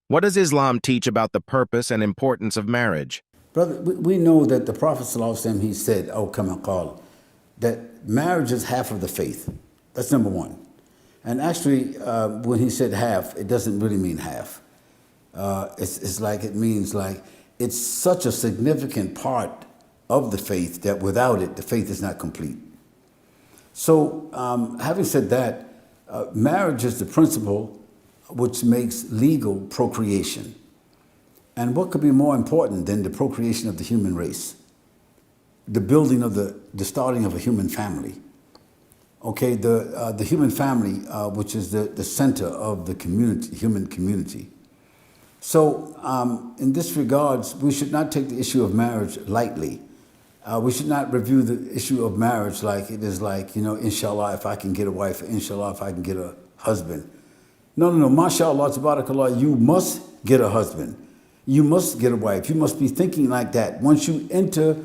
What does Islam teach about the purpose and importance of marriage? Brother, we know that the Prophet ﷺ, he said, oh, come and call, that marriage is half of the faith. That's number one. And actually, when he said half, it doesn't really mean half. It's like, it means like, it's such a significant part of the faith that without it, the faith is not complete. So having said that, marriage is the principle which makes legal procreation. And what could be more important than the procreation of the human race? The building of the starting of a human family. Okay, the human family, which is the center of the community, human community. So in this regards, we should not take the issue of marriage lightly. We should not review the issue of marriage like it is like, you know, inshallah, if I can get a wife, inshallah, if I can get a husband. No, mashallah, tabarakallah, you must get a husband. You must get a wife. You must be thinking like that. Once you enter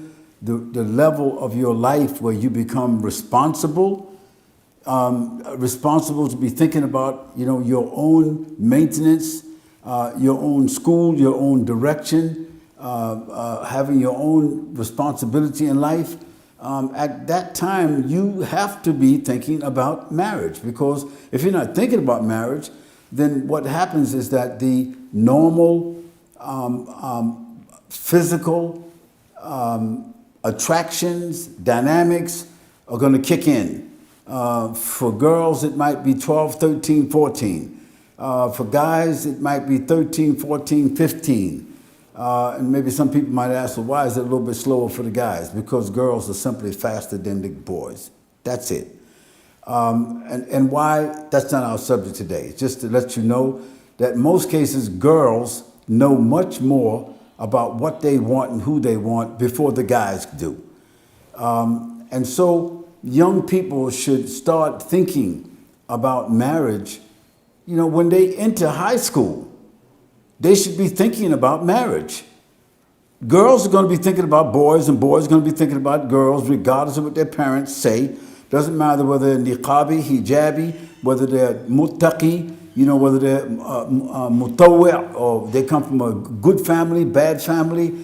the level of your life where you become responsible to be thinking about, you know, your own maintenance, your own school, your own direction, having your own responsibility in life. At that time, you have to be thinking about marriage, because if you're not thinking about marriage, then what happens is that the normal physical attractions, dynamics are going to kick in. For girls, it might be 12, 13, 14. For guys, it might be 13, 14, 15. And maybe some people might ask, well, why is it a little bit slower for the guys? Because girls are simply faster than the boys. That's it. And why? That's not our subject today. It's just to let you know that in most cases, girls know much more about what they want and who they want before the guys do. And so young people should start thinking about marriage, you know, when they enter high school. They should be thinking about marriage. Girls are going to be thinking about boys, and boys are going to be thinking about girls, regardless of what their parents say. Doesn't matter whether they're niqabi, hijabi, whether they're muttaqi, you know, whether they're mutawwi', or they come from a good family, bad family.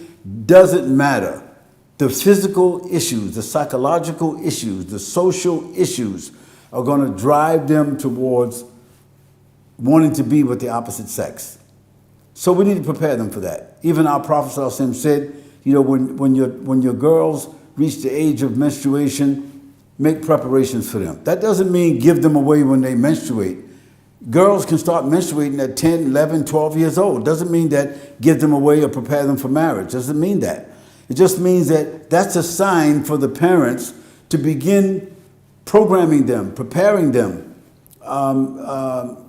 Doesn't matter. The physical issues, the psychological issues, the social issues are going to drive them towards wanting to be with the opposite sex. So we need to prepare them for that. Even our Prophet ﷺ said, you know, when your girls reach the age of menstruation, make preparations for them. That doesn't mean give them away when they menstruate. Girls can start menstruating at 10, 11, 12 years old. Doesn't mean that give them away or prepare them for marriage. Doesn't mean that. It just means that that's a sign for the parents to begin programming them, preparing them,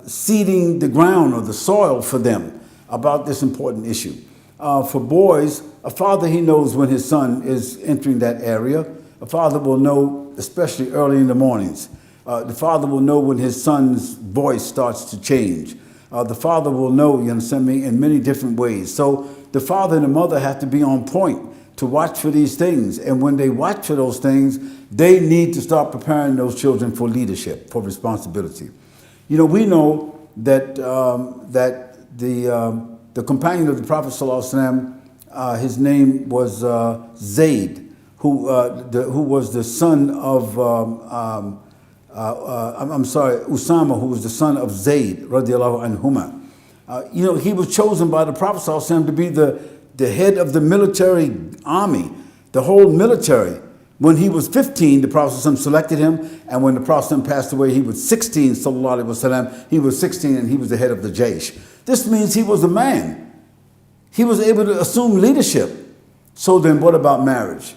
seeding the ground or the soil for them about this important issue. For boys, a father, he knows when his son is entering that area. A father will know, especially early in the mornings. The father will know when his son's voice starts to change. The father will know, you understand me, in many different ways. So the father and the mother have to be on point to watch for these things. And when they watch for those things, they need to start preparing those children for leadership, for responsibility. You know, we know that the companion of the Prophet ﷺ, his name was Zayd, who was the son of, Usama, who was the son of Zayd, radiallahu anhuma. You know, he was chosen by the Prophet ﷺ to be the head of the military army, the whole military. When he was 15, the Prophet ﷺ selected him, and when the Prophet ﷺ passed away, he was 16, sallallahu alaihi wasallam. He was 16 and he was the head of the Jaysh. This means he was a man. He was able to assume leadership. So then what about marriage?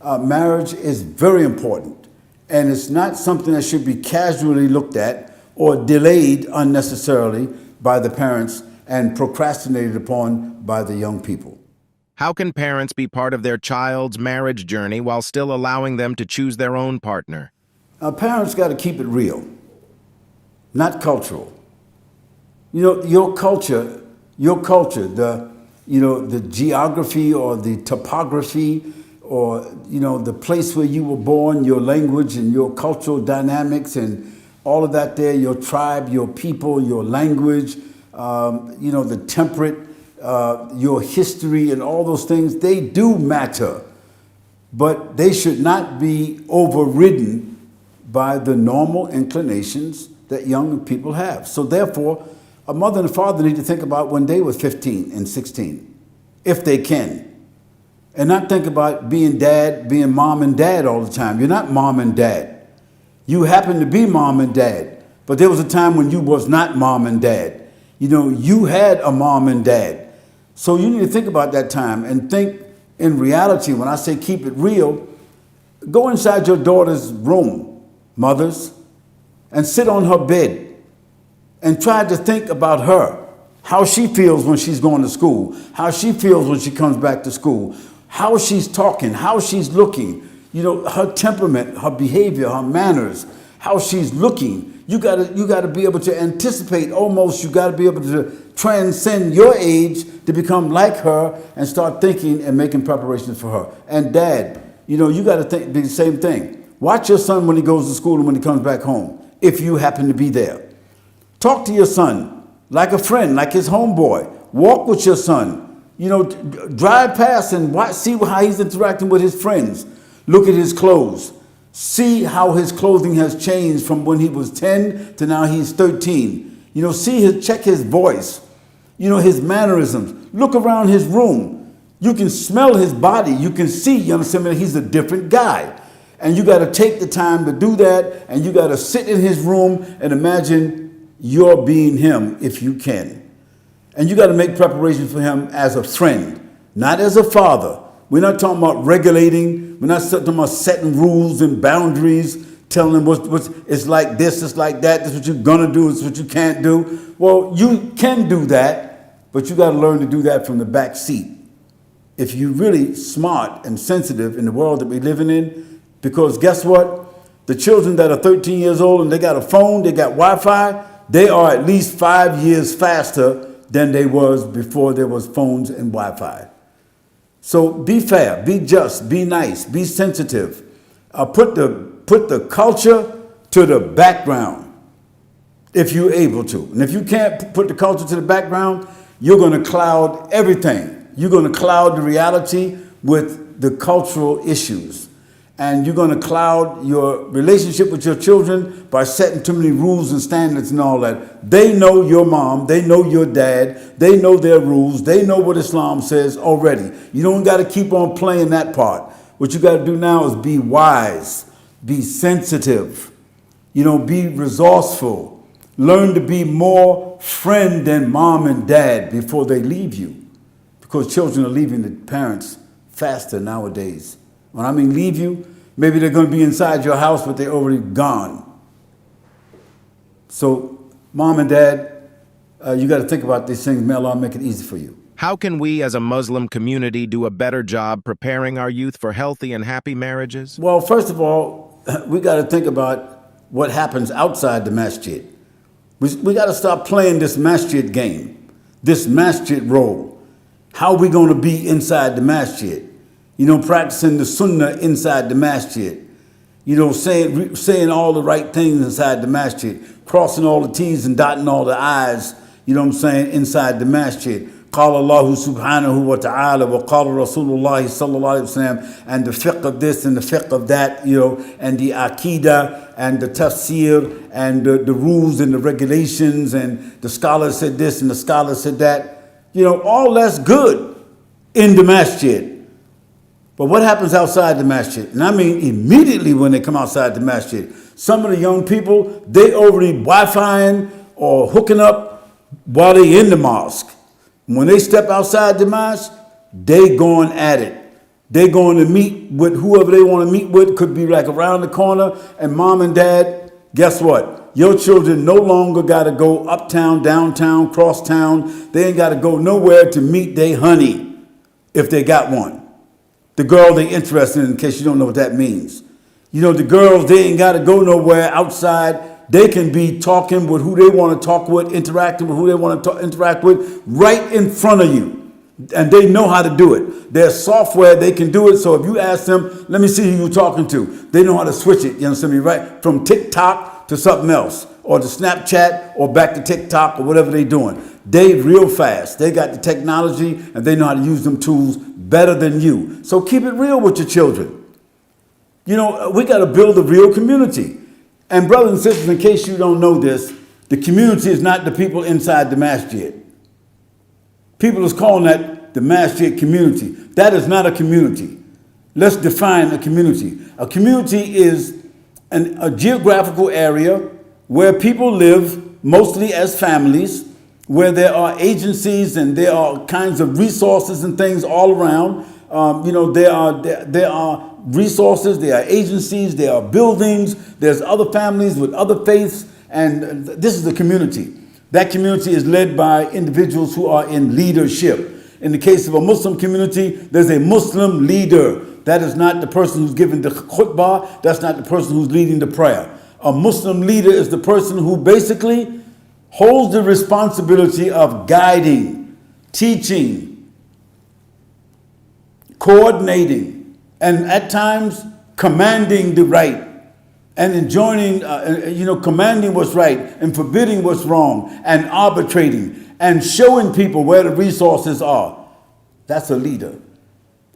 Marriage is very important, and it's not something that should be casually looked at or delayed unnecessarily by the parents and procrastinated upon by the young people. How can parents be part of their child's marriage journey while still allowing them to choose their own partner? Parents got to keep it real, not cultural. You know, your culture, the geography or the topography, or, you know, the place where you were born, your language and your cultural dynamics and all of that there, your tribe, your people, your language, the temperate, your history and all those things, they do matter. But they should not be overridden by the normal inclinations that young people have. So therefore, a mother and a father need to think about when they were 15 and 16, if they can. And not think about being mom and dad all the time. You're not mom and dad. You happen to be mom and dad. But there was a time when you was not mom and dad. You had a mom and dad. So you need to think about that time and think in reality. When I say keep it real, go inside your daughter's room, mothers, and sit on her bed and try to think about her, how she feels when she's going to school, how she feels when she comes back to school, how she's talking, how she's looking, her temperament, her behavior, her manners, how she's looking. You gotta be able to anticipate almost. You gotta be able to transcend your age to become like her and start thinking and making preparations for her. And dad, you gotta think the same thing. Watch your son when he goes to school and when he comes back home, if you happen to be there. Talk to your son like a friend, like his homeboy. Walk with your son. Drive past and see how he's interacting with his friends. Look at his clothes. See how his clothing has changed from when he was 10 to now he's 13. Check his voice, his mannerisms. Look around his room. You can smell his body. You can see, you understand me, he's a different guy. And you got to take the time to do that. And you got to sit in his room and imagine you're being him if you can. And you got to make preparations for him as a friend, not as a father. We're not talking about regulating. We're not talking about setting rules and boundaries, telling them it's like this, it's like that, this is what you're going to do, this is what you can't do. Well, you can do that, but you got to learn to do that from the back seat. If you're really smart and sensitive in the world that we're living in, because guess what? The children that are 13 years old and they got a phone, they got Wi-Fi, they are at least 5 years faster than they was before there was phones and Wi-Fi. So be fair, be just, be nice, be sensitive. Put the culture to the background if you're able to. And if you can't put the culture to the background, you're going to cloud everything. You're going to cloud the reality with the cultural issues. And you're going to cloud your relationship with your children by setting too many rules and standards and all that. They know your mom. They know your dad. They know their rules. They know what Islam says already. You don't got to keep on playing that part. What you got to do now is be wise, be sensitive, be resourceful. Learn to be more friend than mom and dad before they leave you. Because children are leaving the parents faster nowadays. When I mean leave you, maybe they're going to be inside your house, but they're already gone. So, mom and dad, you got to think about these things. May Allah make it easy for you. How can we as a Muslim community do a better job preparing our youth for healthy and happy marriages? Well, first of all, we got to think about what happens outside the masjid. We got to stop playing this masjid game, this masjid role. How are we going to be inside the masjid? Practicing the sunnah inside the masjid. Saying all the right things inside the masjid. Crossing all the T's and dotting all the I's, inside the masjid. قال الله سبحانه وتعالى وقال رسول الله صلى الله عليه وسلم, and the fiqh of this and the fiqh of that, and the aqidah and the tafsir and the rules and the regulations, and the scholar said this and the scholar said that. All that's good in the masjid. But what happens outside the masjid? And I mean immediately when they come outside the masjid. Some of the young people, they already Wi-Fiing or hooking up while they in the mosque. When they step outside the mosque, they going at it. They going to meet with whoever they want to meet with. Could be like around the corner. And mom and dad, guess what? Your children no longer got to go uptown, downtown, cross town. They ain't got to go nowhere to meet their honey if they got one. The girl they interested in case you don't know what that means. The girls, they ain't got to go nowhere outside. They can be talking with who they want to talk with, interacting with who they want to interact with right in front of you. And they know how to do it. There's software, they can do it. So if you ask them, let me see who you're talking to, they know how to switch it, you understand me, right? From TikTok to something else, or to Snapchat, or back to TikTok, or whatever they're doing. They real fast. They got the technology and they know how to use them tools better than you. So keep it real with your children. You know, we got to build a real community. And brothers and sisters, in case you don't know this, the community is not the people inside the masjid. People is calling that the masjid community. That is not a community. Let's define a community. A community is a geographical area where people live mostly as families, where there are agencies and there are kinds of resources and things all around. There are resources, there are agencies, there are buildings, there's other families with other faiths, and this is a community. That community is led by individuals who are in leadership. In the case of a Muslim community, there's a Muslim leader. That is not the person who's giving the khutbah, that's not the person who's leading the prayer. A Muslim leader is the person who basically holds the responsibility of guiding, teaching, coordinating, and at times commanding the right, and enjoining, commanding what's right and forbidding what's wrong, and arbitrating and showing people where the resources are. That's a leader.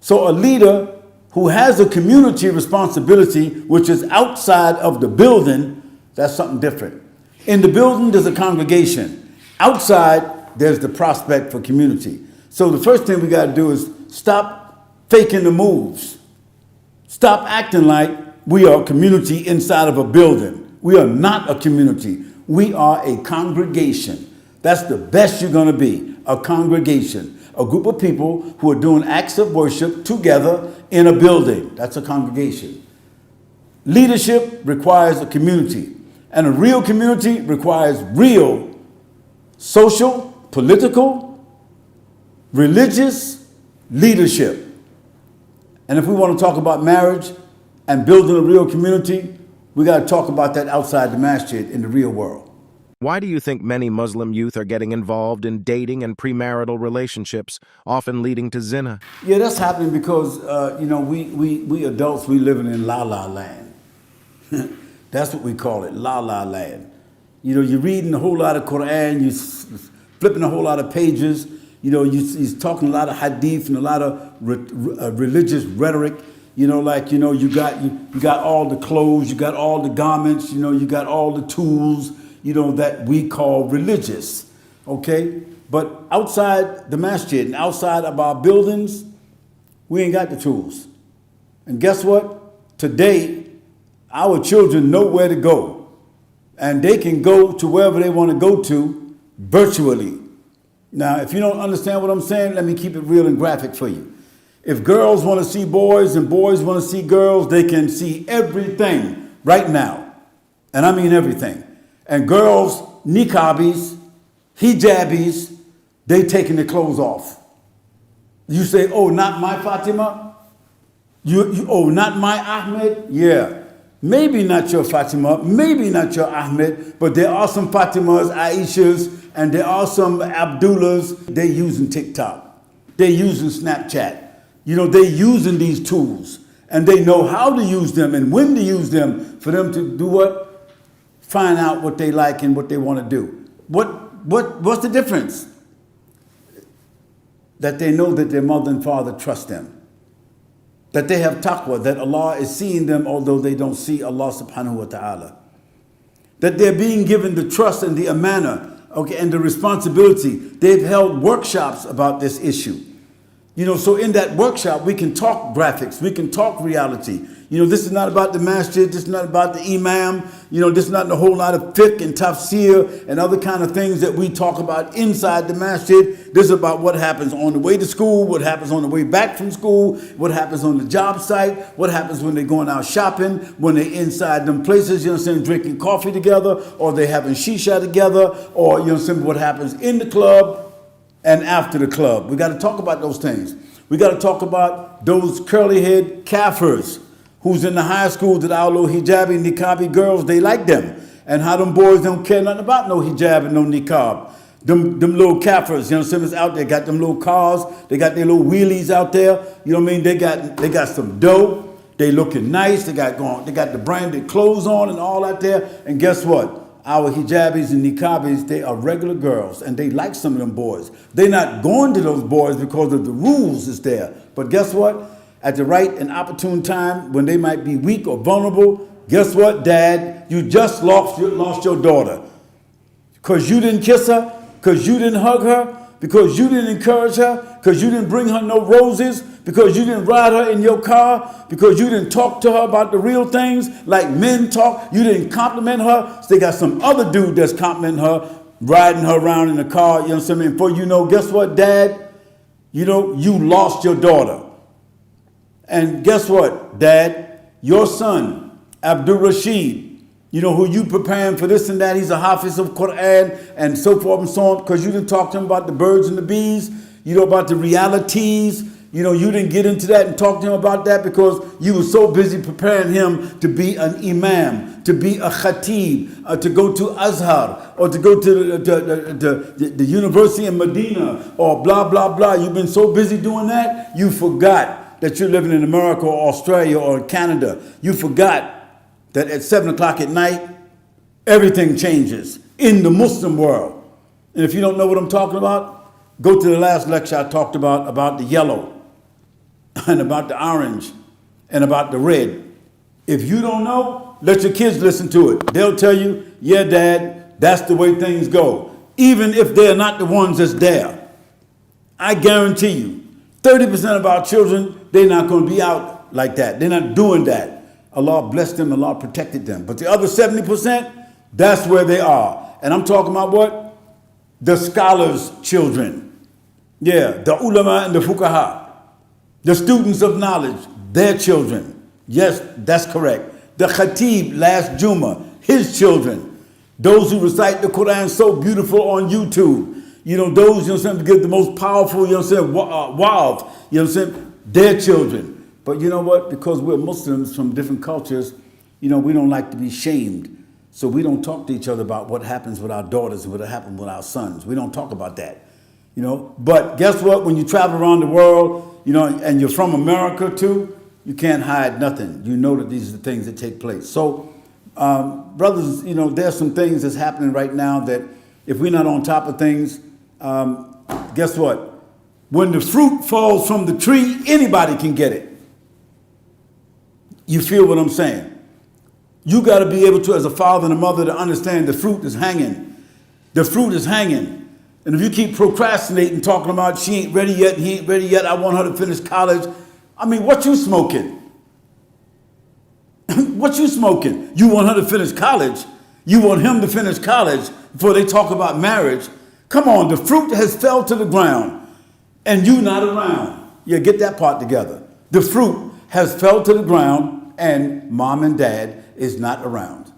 So a leader who has a community responsibility, which is outside of the building, that's something different. In the building, there's a congregation. Outside, there's the prospect for community. So the first thing we got to do is stop faking the moves. Stop acting like we are a community inside of a building. We are not a community. We are a congregation. That's the best you're going to be, a congregation. A group of people who are doing acts of worship together in a building. That's a congregation. Leadership requires a community. And a real community requires real social, political, religious leadership. And if we want to talk about marriage and building a real community, we got to talk about that outside the masjid in the real world. Why do you think many Muslim youth are getting involved in dating and premarital relationships, often leading to zina? Yeah, that's happening because, we adults, we living in la-la land. That's what we call it, la-la land. You know, you're reading a whole lot of Qur'an, you're flipping a whole lot of pages, you're talking a lot of hadith and a lot of religious rhetoric. You got all the clothes, you got all the garments, you got all the tools, that we call religious, okay? But outside the masjid and outside of our buildings, we ain't got the tools. And guess what? Today, our children know where to go. And they can go to wherever they want to go to virtually. Now, if you don't understand what I'm saying, let me keep it real and graphic for you. If girls want to see boys and boys want to see girls, they can see everything right now. And I mean everything. And girls, niqabis, hijabis, they taking their clothes off. You say, oh, not my Fatima? Oh, not my Ahmed? Yeah. Maybe not your Fatima, maybe not your Ahmed, but there are some Fatimas, Aishas, and there are some Abdullahs. They using TikTok. They using Snapchat. They using these tools. And they know how to use them and when to use them for them to do what? Find out what they like and what they want to do. What's the difference? That they know that their mother and father trust them. That they have taqwa, that Allah is seeing them although they don't see Allah subhanahu wa ta'ala. That they're being given the trust and the amana, okay, and the responsibility. They've held workshops about this issue. So in that workshop, we can talk graphics, we can talk reality. This is not about the masjid, this is not about the imam, this is not a whole lot of fiqh and tafsir and other kind of things that we talk about inside the masjid. This is about what happens on the way to school, what happens on the way back from school, what happens on the job site, what happens when they're going out shopping, when they're inside them places, drinking coffee together, or they're having shisha together, or, what happens in the club and after the club. We got to talk about those things. We got to talk about those curly-head kafirs who's in the high school that our little hijabi, niqabi girls, they like them. And how them boys don't care nothing about no hijab and no niqab. Them little kafirs, it's out there, got them little cars, they got their little wheelies out there, They got some dough, they looking nice, they got the branded clothes on and all out there. And guess what? our hijabis and niqabis, they are regular girls, and they like some of them boys. They're not going to those boys because of the rules is there. But guess what? At the right and opportune time, when they might be weak or vulnerable, guess what, Dad? You just lost your daughter. Because you didn't kiss her, because you didn't hug her, because you didn't encourage her, because you didn't bring her no roses, because you didn't ride her in your car, because you didn't talk to her about the real things like men talk, you didn't compliment her. So they got some other dude that's complimenting her, riding her around in the car, you know what I'm saying? Before you know, guess what, Dad? You know, you lost your daughter. And guess what, Dad? Your son, Abdul Rashid, you know, who you preparing for this and that, he's a hafiz of Qur'an and so forth and so on, because you didn't talk to him about the birds and the bees, you know, about the realities. You know, you didn't get into that and talk to him about that because you were so busy preparing him to be an imam, to be a khatib, to go to Azhar, or to go to the university in Medina, or blah, blah, blah. You've been so busy doing that, you forgot that you're living in America or Australia or Canada. You forgot that at 7 o'clock at night, everything changes in the Muslim world. And if you don't know what I'm talking about, go to the last lecture I talked about the yellow, and about the orange, and about the red. If you don't know, let your kids listen to it. They'll tell you, yeah, Dad, that's the way things go. Even if they're not the ones that's there. I guarantee you, 30% of our children, they're not going to be out like that. They're not doing that. Allah blessed them, Allah protected them. But the other 70%, that's where they are. And I'm talking about what? The scholars' children. Yeah, the ulama and the fuqaha. The students of knowledge, their children. Yes, that's correct. The khatib last Jummah, his children. Those who recite the Qur'an so beautiful on YouTube. You know, those, you know what I'm saying, give the most powerful, you know what I'm saying, wa'af, you know what I'm saying, their children. But you know what? Because we're Muslims from different cultures, you know, we don't like to be shamed. So we don't talk to each other about what happens with our daughters and what happens with our sons. We don't talk about that. You know, but guess what? When you travel around the world, you know, and you're from America too, you can't hide nothing. You know that these are the things that take place. So, brothers, you know, there's some things that's happening right now that if we're not on top of things, guess what? When the fruit falls from the tree, anybody can get it. You feel what I'm saying? You got to be able to, as a father and a mother, to understand the fruit is hanging. The fruit is hanging. And if you keep procrastinating, talking about she ain't ready yet, he ain't ready yet, I want her to finish college. I mean, what you smoking? What you smoking? You want her to finish college? You want him to finish college before they talk about marriage? Come on, the fruit has fell to the ground and you not around. Yeah, get that part together. The fruit has fell to the ground and mom and dad is not around.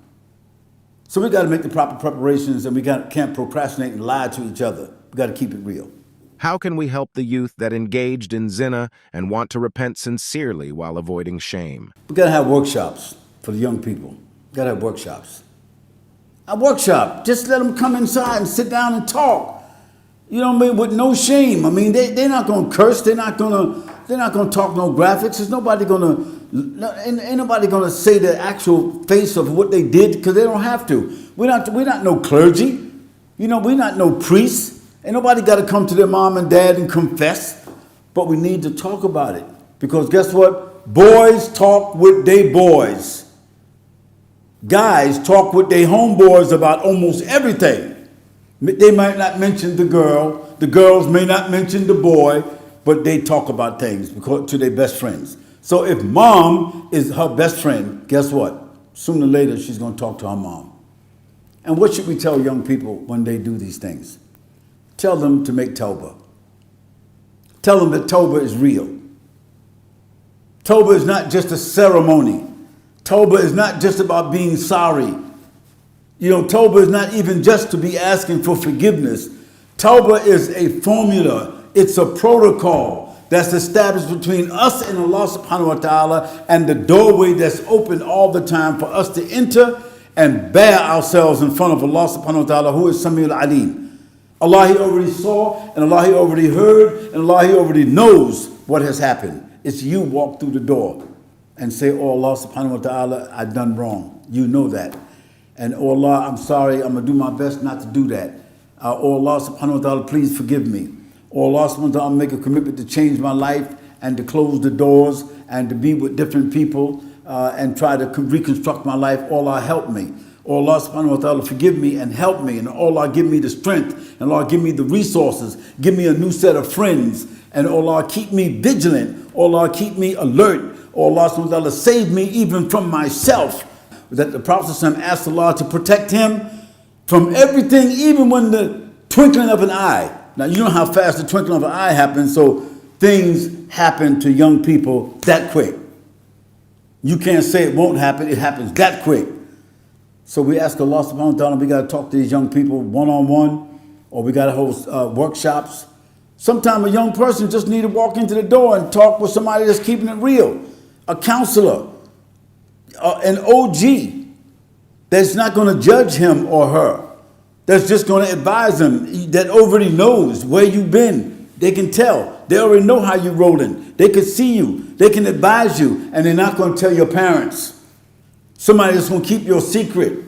So we got to make the proper preparations, and we can't procrastinate and lie to each other. We got to keep it real. How can we help the youth that engaged in zina and want to repent sincerely while avoiding shame? We got to have workshops for the young people. We got to have workshops. A workshop, just let them come inside and sit down and talk. You know what I mean? With no shame. I mean, they're not going to curse. They're not going to talk no graphics. There's nobody going to. Ain't nobody gonna say the actual face of what they did because they don't have to. We're not no clergy, you know. We're not no priests. Ain't nobody got to come to their mom and dad and confess. But we need to talk about it because guess what? Boys talk with they boys. Guys talk with their homeboys about almost everything. They might not mention the girl. The girls may not mention the boy, but they talk about things because to their best friends. So if mom is her best friend, guess what? Sooner or later, she's going to talk to her mom. And what should we tell young people when they do these things? Tell them to make tawbah. Tell them that tawbah is real. Tawbah is not just a ceremony. Tawbah is not just about being sorry. You know, tawbah is not even just to be asking for forgiveness. Tawbah is a formula. It's a protocol that's established between us and Allah subhanahu wa ta'ala, and the doorway that's open all the time for us to enter and bear ourselves in front of Allah subhanahu wa ta'ala, who is Sami'ul Alim. Allah, He already saw, and Allah, He already heard, and Allah, He already knows what has happened. It's you walk through the door and say, oh Allah subhanahu wa ta'ala, I've done wrong. You know that. And oh Allah, I'm sorry, I'm going to do my best not to do that. Oh Allah subhanahu wa ta'ala, please forgive me. Oh Allah subhanahu wa ta'ala, make a commitment to change my life and to close the doors and to be with different people and try to reconstruct my life. Oh Allah, help me. Oh Allah subhanahu wa ta'ala, forgive me and help me. And oh Allah, give me the strength. And Allah, give me the resources. Give me a new set of friends. And oh Allah, keep me vigilant. Oh Allah, keep me alert. Oh Allah subhanahu wa ta'ala, save me even from myself. That the Prophet asked Allah to protect him from everything, even when the twinkling of an eye. Now, you know how fast the twinkling of an eye happens, so things happen to young people that quick. You can't say it won't happen, it happens that quick. So we ask Allah subhanahu wa ta'ala, we got to talk to these young people one-on-one, or we got to host workshops. Sometimes a young person just need to walk into the door and talk with somebody that's keeping it real, a counselor, an OG that's not going to judge him or her, that's just going to advise him, that already knows where you've been. They can tell. They already know how you're rolling. They can see you. They can advise you, and they're not going to tell your parents. Somebody that's going to keep your secret.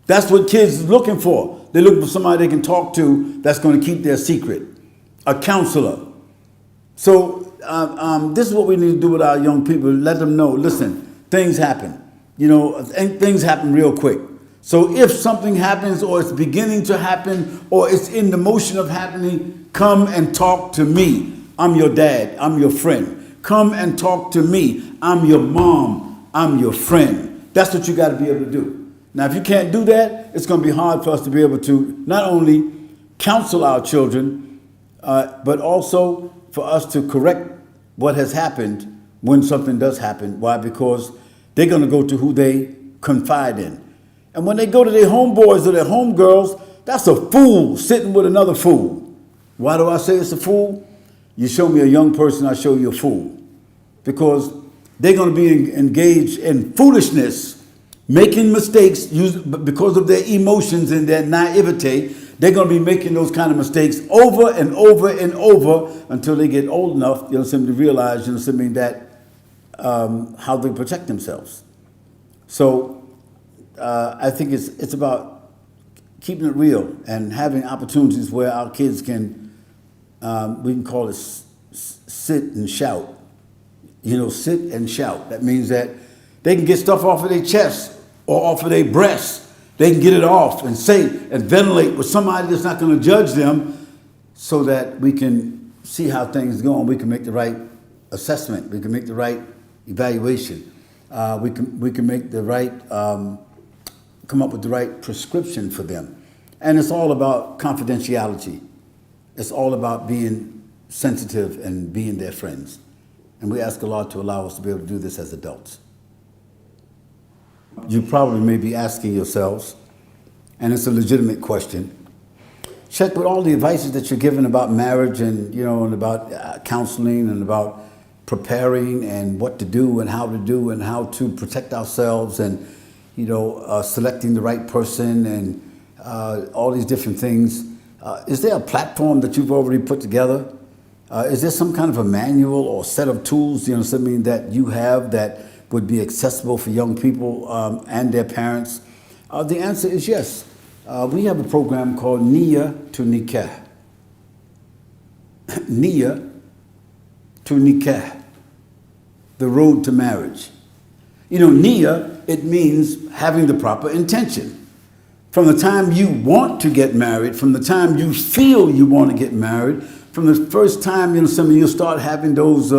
That's what kids are looking for. They're looking for somebody they can talk to that's going to keep their secret. A counselor. So this is what we need to do with our young people. Let them know, listen, things happen. You know, and things happen real quick. So if something happens, or it's beginning to happen, or it's in the motion of happening, come and talk to me. I'm your dad. I'm your friend. Come and talk to me. I'm your mom. I'm your friend. That's what you got to be able to do. Now, if you can't do that, it's going to be hard for us to be able to not only counsel our children, but also for us to correct what has happened when something does happen. Why? Because they're going to go to who they confide in. And when they go to their homeboys or their homegirls, that's a fool sitting with another fool. Why do I say it's a fool? You show me a young person, I show you a fool. Because they're going to be engaged in foolishness, making mistakes because of their emotions and their naivete. They're going to be making those kind of mistakes over and over and over until they get old enough, simply realize, that how they protect themselves. So I think it's about keeping it real and having opportunities where our kids can, we can call it sit and shout. Sit and shout. That means that they can get stuff off of their chest or off of their breasts. They can get it off and say and ventilate with somebody that's not going to judge them, so that we can see how things go and we can make the right assessment. We can make the right evaluation. We can make the right, come up with the right prescription for them. And it's all about confidentiality. It's all about being sensitive and being their friends. And we ask Allah to allow us to be able to do this as adults. You probably may be asking yourselves, and it's a legitimate question, check with all the advices that you're given about marriage and, and about counseling and about preparing and what to do and how to protect ourselves and, selecting the right person and all these different things. Is there a platform that you've already put together? Is there some kind of a manual or set of tools, that you have that would be accessible for young people and their parents? The answer is yes. We have a program called Niyyah to Nikah. Niyyah to Nikah, the road to marriage. Niyyah, it means having the proper intention. From the time you want to get married, from the time you feel you want to get married, from the first time, you'll start having those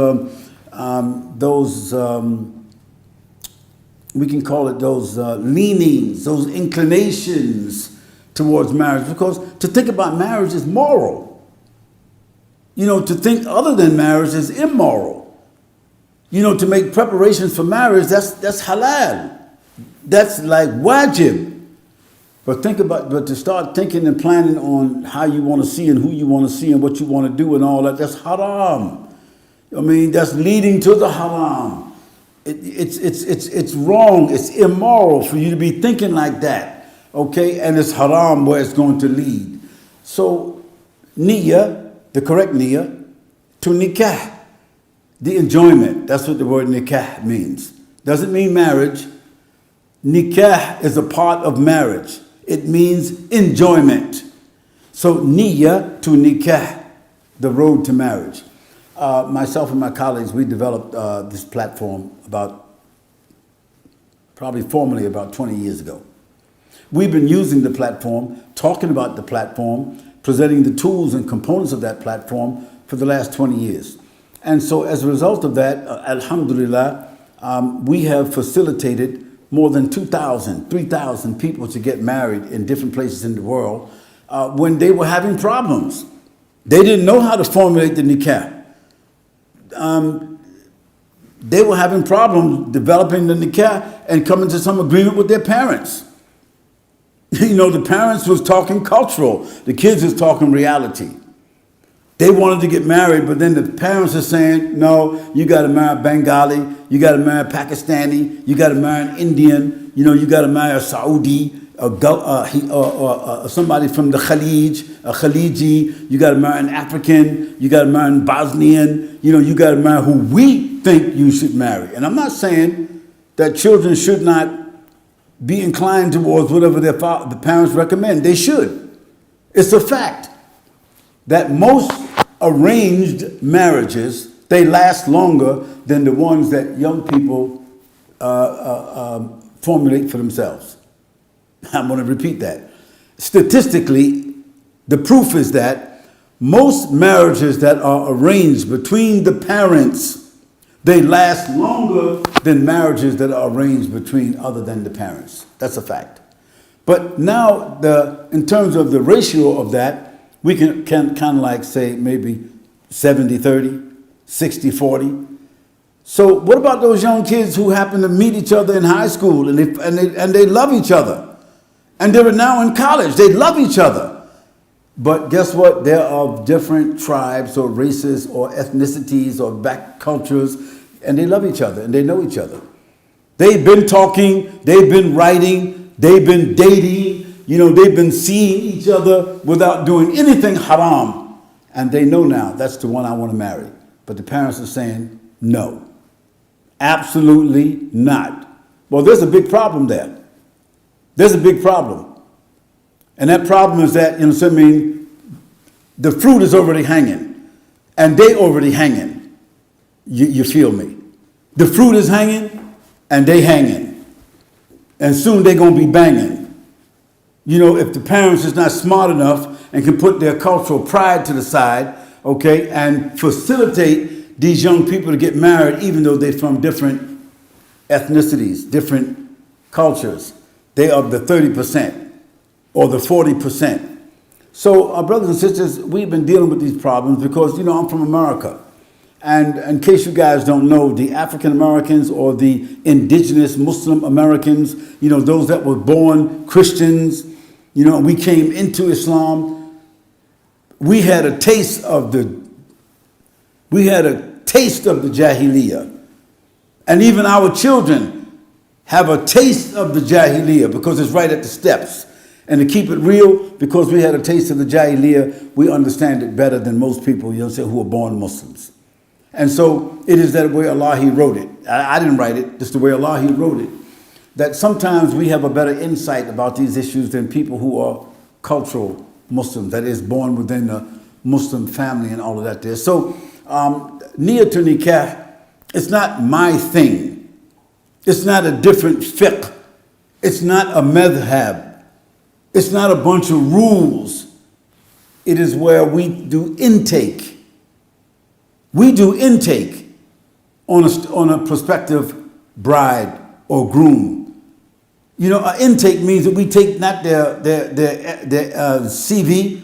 we can call it those leanings, those inclinations towards marriage. Because to think about marriage is moral. To think other than marriage is immoral. To make preparations for marriage, that's halal. That's like wajib. But to start thinking and planning on how you want to see and who you want to see and what you want to do and all that, that's haram. That's leading to the haram. It's wrong. It's immoral for you to be thinking like that. Okay? And it's haram where it's going to lead. So, niyyah, the correct niyyah, to nikah, the enjoyment. That's what the word nikah means. Doesn't mean marriage. Nikah is a part of marriage. It means enjoyment. So niyyah to nikah, the road to marriage. Myself and my colleagues, we developed this platform probably formally about 20 years ago. We've been using the platform, talking about the platform, presenting the tools and components of that platform for the last 20 years. And so as a result of that, alhamdulillah, we have facilitated more than 2,000, 3,000 people to get married in different places in the world when they were having problems. They didn't know how to formulate the nikah. They were having problems developing the nikah and coming to some agreement with their parents. You know, the parents was talking cultural. The kids was talking reality. They wanted to get married, but then the parents are saying, no, you got to marry a Bengali, you got to marry a Pakistani, you got to marry an Indian, you know, you got to marry a Saudi, somebody from the Khalij, a Khaliji, you got to marry an African, you got to marry a Bosnian, you know, you got to marry who we think you should marry. And I'm not saying that children should not be inclined towards whatever the parents recommend. They should. It's a fact that most arranged marriages, they last longer than the ones that young people formulate for themselves. I'm going to repeat that. Statistically, the proof is that most marriages that are arranged between the parents, they last longer than marriages that are arranged between other than the parents. That's a fact. But now, in terms of the ratio of that, we can kind of like say maybe 70-30, 60-40. So what about those young kids who happen to meet each other in high school and they love each other? And they're now in college, they love each other. But guess what? They're of different tribes or races or ethnicities or back cultures, and they love each other and they know each other. They've been talking, they've been writing, they've been dating, you know, they've been seeing each other without doing anything haram. And they know now, that's the one I want to marry. But the parents are saying, no, absolutely not. Well, there's a big problem there. There's a big problem. And that problem is that, you know, so I mean, the fruit is already hanging and they already hanging. You feel me? The fruit is hanging and they hanging. And soon they're going to be banging. You know, if the parents is not smart enough and can put their cultural pride to the side, okay, and facilitate these young people to get married, even though they're from different ethnicities, different cultures, they are the 30% or the 40%. So, our brothers and sisters, we've been dealing with these problems because, you know, I'm from America. And in case you guys don't know, the African Americans or the indigenous Muslim Americans, you know, those that were born Christians, you know, we came into Islam. We had a taste of the Jahiliyyah. And even our children have a taste of the Jahiliyyah because it's right at the steps. And to keep it real, because we had a taste of the Jahiliyyah, we understand it better than most people, you know, who are born Muslims. And so it is that way Allah He wrote it. I didn't write it, just the way Allah He wrote it. That sometimes we have a better insight about these issues than people who are cultural Muslims, that is born within the Muslim family and all of that there. So niyyah to nikah, it's not my thing. It's not a different fiqh. It's not a madhab. It's not a bunch of rules. It is where we do intake. We do intake on a prospective bride or groom. You know, an intake means that we take not their CV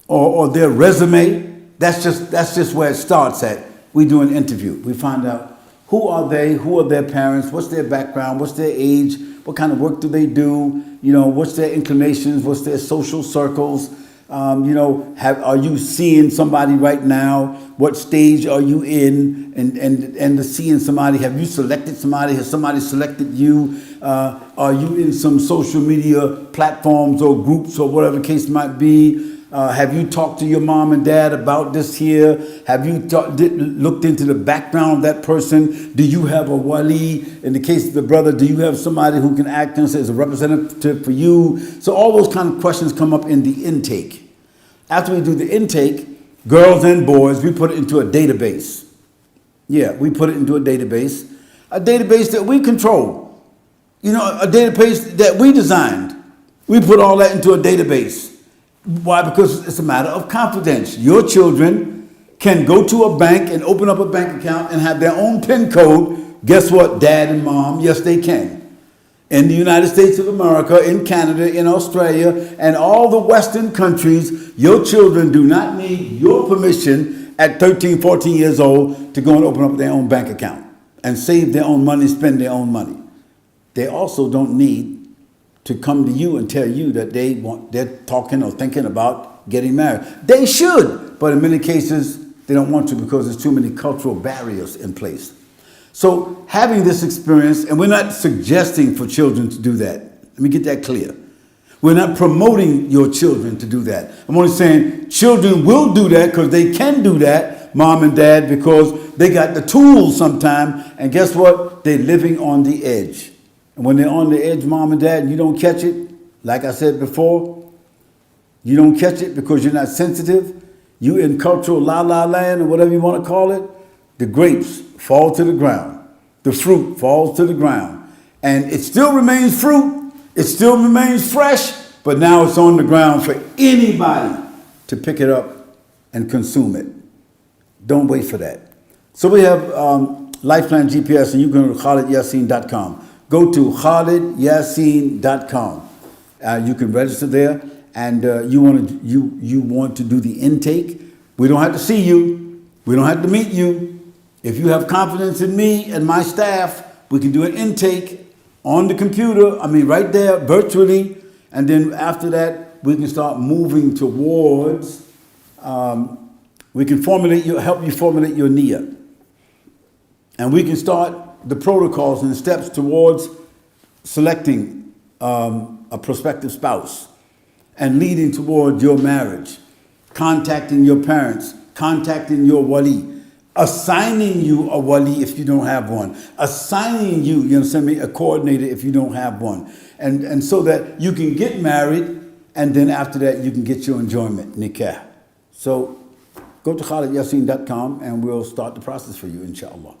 or their resume. That's just where it starts at. We do an interview. We find out who are they, who are their parents, what's their background, what's their age, what kind of work do they do, you know, what's their inclinations, what's their social circles. You know, are you seeing somebody right now? What stage are you in? And the seeing somebody, have you selected somebody? Has somebody selected you? Are you in some social media platforms or groups or whatever the case might be? Have you talked to your mom and dad about this here? Have you looked into the background of that person? Do you have a wali? In the case of the brother, do you have somebody who can act as a representative for you? So all those kind of questions come up in the intake. After we do the intake, girls and boys, we put it into a database. Yeah, we put it into a database that we control. You know, a database that we designed. We put all that into a database. Why? Because it's a matter of confidence. Your children can go to a bank and open up a bank account and have their own PIN code. Guess what, dad and mom? Yes, they can. In the United States of America, in Canada, in Australia, and all the Western countries, your children do not need your permission at 13, 14 years old to go and open up their own bank account and save their own money, spend their own money. They also don't need to come to you and tell you that they're talking or thinking about getting married. They should, but in many cases, they don't want to because there's too many cultural barriers in place. So having this experience, and we're not suggesting for children to do that. Let me get that clear. We're not promoting your children to do that. I'm only saying children will do that because they can do that, mom and dad, because they got the tools sometime, and guess what? They're living on the edge. And when they're on the edge, mom and dad, and you don't catch it, like I said before, you don't catch it because you're not sensitive, you in cultural la-la land or whatever you want to call it, the grapes fall to the ground. The fruit falls to the ground. And it still remains fruit, it still remains fresh, but now it's on the ground for anybody to pick it up and consume it. Don't wait for that. So we have Lifeplan GPS, and you can go to KhalidYassin.com. Go to KhalidYassin.com. You can register there, and you want to do the intake. We don't have to see you. We don't have to meet you. If you have confidence in me and my staff, we can do an intake on the computer, right there, virtually, and then after that, we can start moving towards, we can help you formulate your niyyah. And we can start the protocols and steps towards selecting a prospective spouse and leading toward your marriage, contacting your parents, contacting your wali, assigning you a wali if you don't have one, assigning you, a coordinator if you don't have one, and so that you can get married, and then after that you can get your enjoyment, nikah. So go to KhalidYassin.com and we'll start the process for you, inshallah.